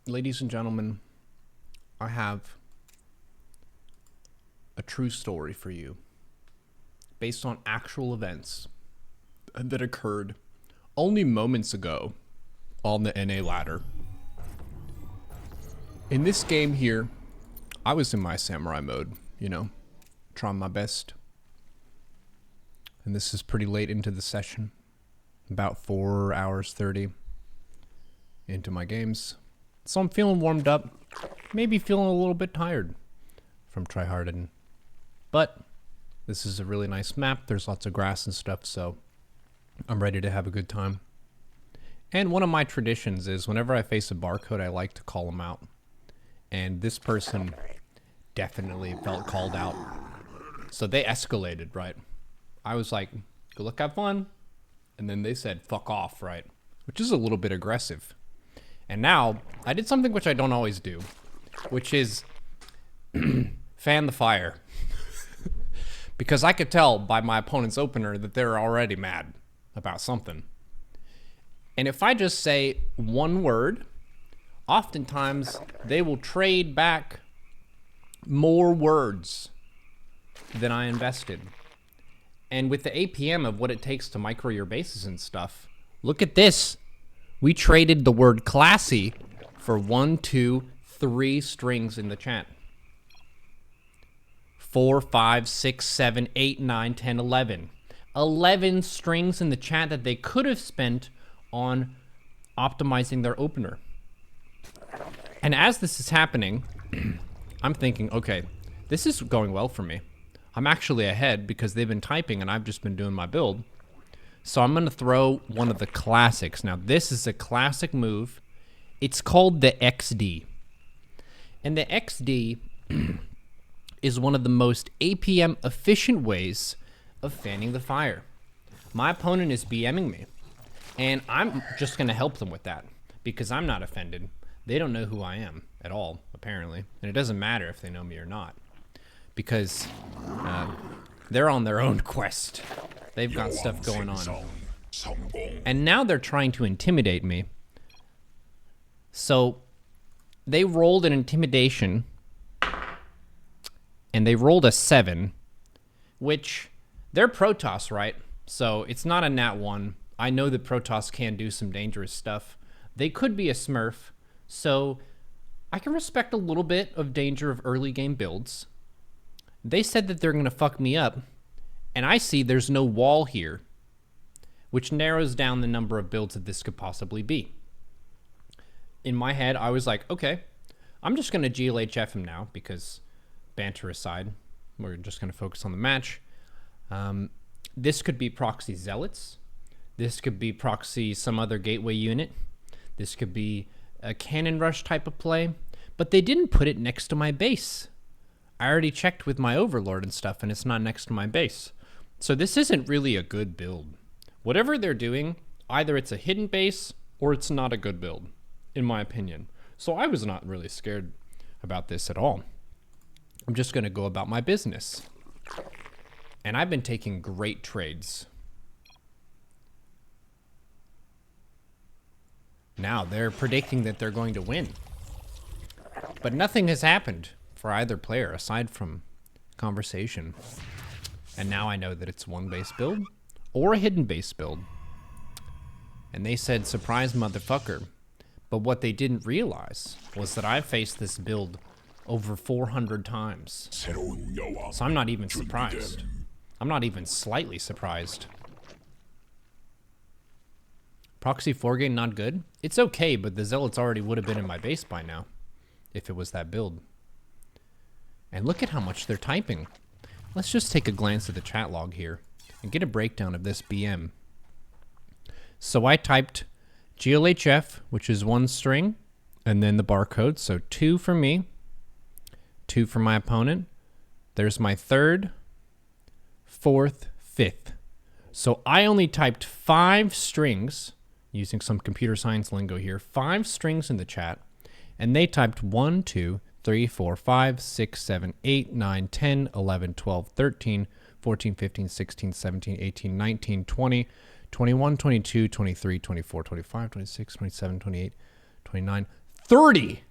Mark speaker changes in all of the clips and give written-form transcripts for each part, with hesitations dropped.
Speaker 1: Ladies and gentlemen, I have a true story for you based on actual events that occurred only moments ago on the NA ladder. In this game here, I was in my samurai mode, trying my best. And this is pretty late into the session, about 4 hours 30 into my games. So I'm feeling warmed up, maybe feeling a little bit tired from tryharding. But this is a really nice map. There's lots of grass and stuff, so I'm ready to have a good time. And one of my traditions is whenever I face a barcode, I like to call them out. And this person definitely felt called out. So they escalated, right? I was like, good luck, have fun. And then they said, fuck off, right? Which is a little bit aggressive. And now, I did something which I don't always do, which is fan the fire. Because I could tell by my opponent's opener that they're already mad about something. And if I just say one word, oftentimes they will trade back more words than I invested. And with the APM of what it takes to micro your bases and stuff, look at this. We traded the word classy for 1, 2, 3 strings in the chat. 4, 5, 6, 7, 8, 9, 10, 11. 11 strings in the chat that they could have spent on optimizing their opener. And as this is happening, I'm thinking, okay, this is going well for me. I'm actually ahead because they've been typing and I've just been doing my build. So I'm going to throw one of the classics. Now, this is a classic move. It's called the XD. And the XD is one of the most APM efficient ways of fanning the fire. My opponent is BMing me. And I'm just going to help them with that because I'm not offended. They don't know who I am at all, apparently. And it doesn't matter if they know me or not because they're on their own quest. They've got stuff going on. And now they're trying to intimidate me. So they rolled an intimidation and they rolled a 7, which they're Protoss, right? So it's not a nat 1. I know that Protoss can do some dangerous stuff. They could be a Smurf, so I can respect a little bit of danger of early game builds. They said that they're going to fuck me up, and I see there's no wall here, which narrows down the number of builds that this could possibly be. In my head, I was like, okay, I'm just going to GLHF him now because banter aside, we're just going to focus on the match. This could be proxy zealots. This could be proxy some other gateway unit. This could be a cannon rush type of play, but they didn't put it next to my base. I already checked with my overlord and stuff, and it's not next to my base. So this isn't really a good build. Whatever they're doing, either it's a hidden base or it's not a good build, in my opinion. So I was not really scared about this at all. I'm just going to go about my business. And I've been taking great trades. Now they're predicting that they're going to win. But nothing has happened for either player aside from conversation. And now I know that it's one base build or a hidden base build. And they said, surprise motherfucker. But what they didn't realize was that I've faced this build over 400 times. So I'm not even surprised. I'm not even slightly surprised. Proxy 4-gain not good? It's okay, but the zealots already would have been in my base by now if it was that build. And look at how much they're typing. Let's just take a glance at the chat log here and get a breakdown of this BM. So I typed GLHF, which is 1 string, and then the barcode. So 2 for me, 2 for my opponent. There's my 3rd, 4th, 5th. So I only typed 5 strings, using some computer science lingo here, 5 strings in the chat, and they typed 1, 2, 3, 4, 5, 6, 7, 8, 9, 10, 11, 12, 13, 14, 15, 16, 17, 18, 19, 20, 21, 22, 23, 24, 25, 26, 27, 28, 29, 30.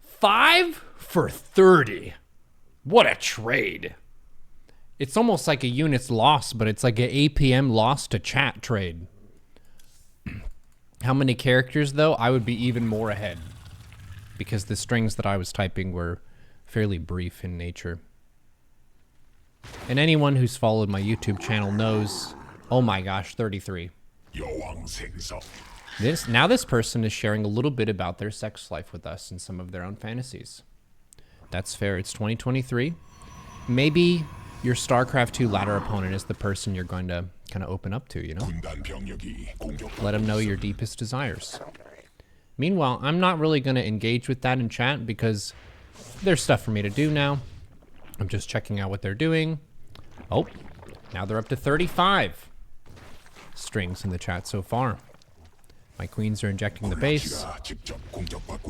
Speaker 1: 5 for 30. What a trade. It's almost like a units lost, but it's like an APM loss to chat trade. How many characters, though? I would be even more ahead, because the strings that I was typing were fairly brief in nature. And anyone who's followed my YouTube channel knows, oh my gosh, 33. Now this person is sharing a little bit about their sex life with us and some of their own fantasies. That's fair. It's 2023. Maybe your StarCraft 2 ladder opponent is the person you're going to kind of open up to, you know? Let them know your deepest desires. Meanwhile, I'm not really going to engage with that in chat because there's stuff for me to do now. I'm just checking out what they're doing. Oh, now they're up to 35 strings in the chat so far. My queens are injecting the base.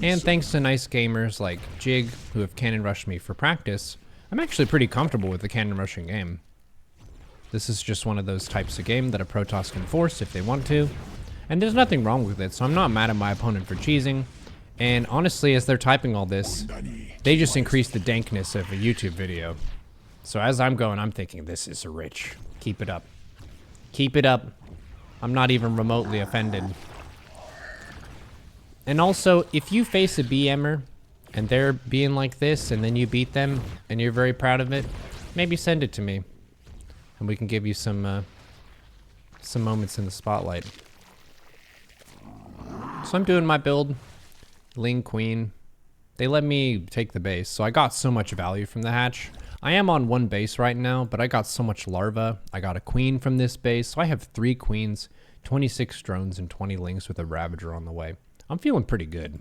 Speaker 1: And thanks to nice gamers like Jig, who have cannon rushed me for practice, I'm actually pretty comfortable with the cannon rushing game. This is just one of those types of game that a Protoss can force if they want to. And there's nothing wrong with it, so I'm not mad at my opponent for cheesing. And honestly, as they're typing all this, they just increase the dankness of a YouTube video. So as I'm going, I'm thinking, this is rich. Keep it up. Keep it up. I'm not even remotely offended. And also, if you face a BMer and they're being like this and then you beat them and you're very proud of it, maybe send it to me and we can give you some moments in the spotlight. So I'm doing my build, Ling Queen. They let me take the base, so I got so much value from the hatch. I am on one base right now, but I got so much larva. I got a queen from this base, so I have 3 queens, 26 drones, and 20 lings with a Ravager on the way. I'm feeling pretty good.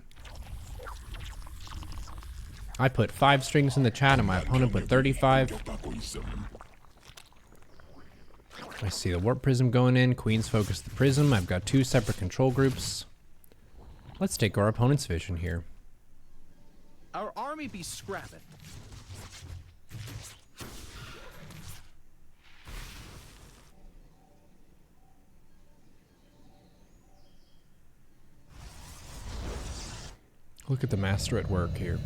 Speaker 1: I put 5 strings in the chat and my opponent put 35. I see the warp prism going in. Queens focus the prism. I've got 2 separate control groups. Let's take our opponent's vision here.
Speaker 2: Our army be scrapping.
Speaker 1: Look at the master at work here.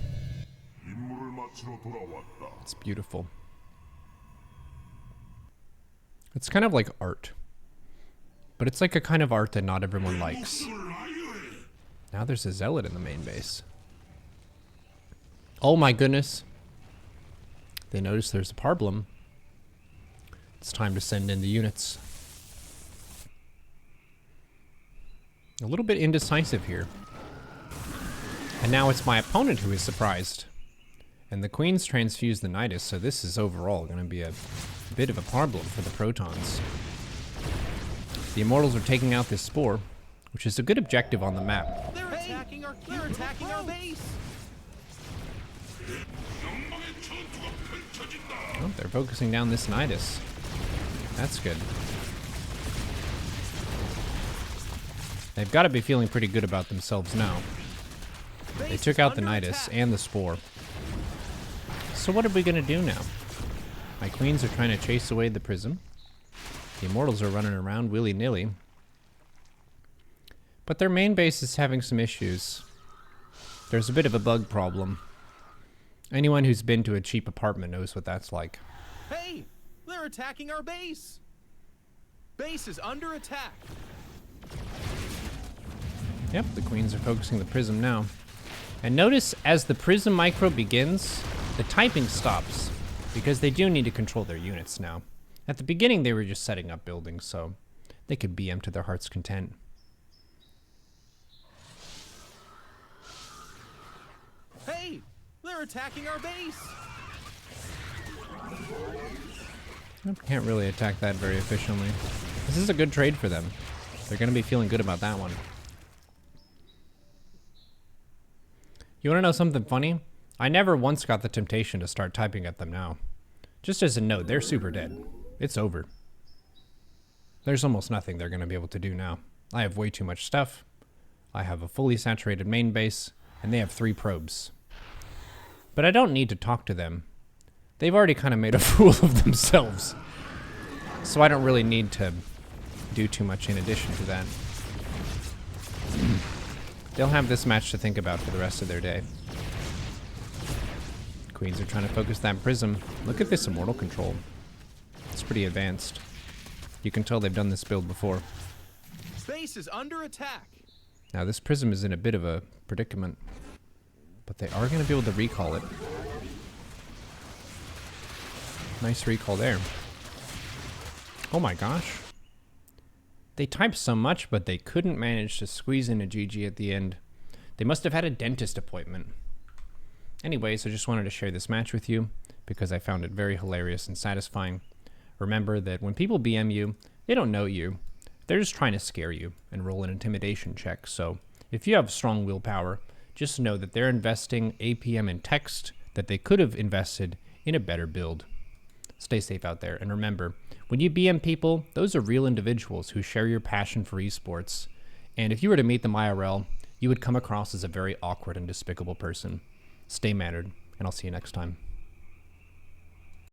Speaker 1: It's beautiful. It's kind of like art. But it's like a kind of art that not everyone likes. Now there's a zealot in the main base. Oh my goodness. They notice there's a problem. It's time to send in the units. A little bit indecisive here. And now it's my opponent who is surprised. And the queens transfuse the Nidus, so this is overall going to be a bit of a problem for the Protons. The Immortals are taking out this Spore, which is a good objective on the map.
Speaker 2: They're attacking our base.
Speaker 1: Oh, they're focusing down this Nidus. That's good. They've got to be feeling pretty good about themselves now. They took out the Nidus and the Spore. So what are we going to do now? My queens are trying to chase away the prism. The Immortals are running around willy-nilly. But their main base is having some issues. There's a bit of a bug problem. Anyone who's been to a cheap apartment knows what that's like.
Speaker 2: Hey, they're attacking our base. Base is under attack.
Speaker 1: Yep, the queens are focusing the prism now. And notice as the prism micro begins, the typing stops because they do need to control their units now. At the beginning, they were just setting up buildings, so they could BM to their heart's content.
Speaker 2: Hey, they're attacking our base.
Speaker 1: Can't really attack that very efficiently. This is a good trade for them. They're going to be feeling good about that one. You want to know something funny? I never once got the temptation to start typing at them now. Just as a note, they're super dead. It's over. There's almost nothing they're going to be able to do now. I have way too much stuff. I have a fully saturated main base, and they have 3 probes. But I don't need to talk to them. They've already kind of made a fool of themselves. So I don't really need to do too much in addition to that. They'll have this match to think about for the rest of their day. Queens are trying to focus that prism. Look at this immortal control. It's pretty advanced. You can tell they've done this build before.
Speaker 2: Base is under attack.
Speaker 1: Now this prism is in a bit of a predicament, but they are going to be able to recall it. Nice recall there. Oh my gosh. They typed so much, but they couldn't manage to squeeze in a GG at the end. They must have had a dentist appointment. Anyways, I just wanted to share this match with you because I found it very hilarious and satisfying. Remember that when people BM you, they don't know you. They're just trying to scare you and roll an intimidation check. So if you have strong willpower, just know that they're investing APM in text that they could have invested in a better build. Stay safe out there. And remember, when you BM people, those are real individuals who share your passion for esports. And if you were to meet them IRL, you would come across as a very awkward and despicable person. Stay mannered, and I'll see you next time.